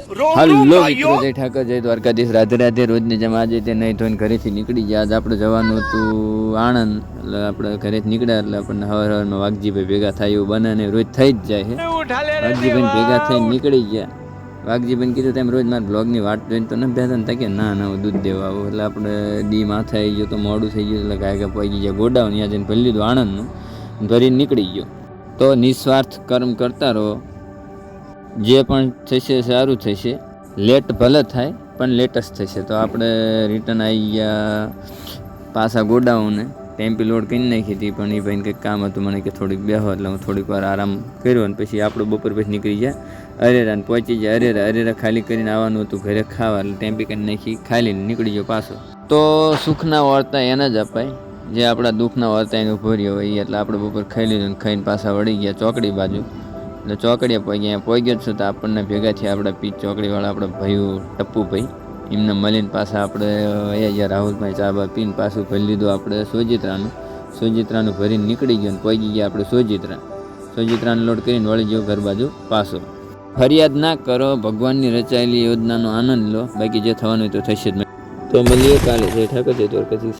Hello મિત્રો, જય ઠાકર, જય દ્વારકાધીશ, રાધે રાધે. રોજની જેમ આજે તે નહીં ધોઈને ઘરેથી નીકળી ગયા. આજ આપણે જવાનું હતું આણંદ. એટલે આપણે ઘરેથી નીકળ્યા એટલે આપણને હવારમાં વાઘજીભાઈ ભેગા થાય એવું બને ને રોજ થઈ જ જાય છે. વાઘજીભાઈ ભેગા થઈને નીકળી ગયા. વાઘજીભાઈને કીધું તેમ રોજ મારા બ્લોગની વાટ જોઈને તો ન બેસતા ને કે ના હું દૂધ દેવા આવું. એટલે આપણે ડી માથે આવી ગયો તો મોડું થઈ ગયું. એટલે ગાયકા પહોંચી ગયા ગોડાઉન. ત્યાં જઈને ભરી લીધું આણંદનું, ભરીને નીકળી ગયો. તો નિસ્વાર્થ કર્મ કરતા રહો, જે પણ થશે સારું થશે. લેટ ભલે થાય પણ લેટેસ્ટ થશે. તો આપણે રિટર્ન આવી ગયા પાછા ગોડાઉને. ટેમ્પી લોડ કરી નાખી હતી, પણ એ ભાઈને કંઈક કામ હતું મને કે થોડીક બેહો. એટલે હું થોડીક વાર આરામ કર્યો અને પછી આપણે બપોર પછી નીકળી ગયા અરેરાને પહોંચી ગયા. અરેરા ખાલી કરીને આવવાનું હતું ઘરે ખાવા. એટલે ટેમ્પી કરી નાખી, ખાલી નીકળી ગયો પાછો. તો સુખના વાર્તા એને જ અપાય જે આપણા દુઃખના વાર્તા એને ઉભો રહ્યો હોય. એટલે આપણે બપોર ખાઈ લીધું, ખાઈને પાછા વળી ગયા ચોકડી બાજુ. એટલે ચોકડીએ પહોંચ્યા છું તો આપણને ભેગા થયા આપણા પીચ ચોકડીવાળા આપણા ભાઈઓ ટપ્પુભાઈ. એમને મળીને પાછા આપણે અહીંયા રાહુલભાઈ ચા બા પીને પાછું ભરી લીધું આપણે સોજિત્રાનું ભરીને નીકળી ગયો ને પહોંચી ગયા આપણે સોજિત્રાને લોડ કરીને વળી ગયો ઘર બાજુ પાછો. ફરિયાદ ના કરો, ભગવાનની રચાયેલી યોજનાનો આનંદ લો, બાકી જે થવાનું હોય તો થશે જ. તો મળીએ કાલે. જય ઠાકર, જય દ્વારકાધીશ.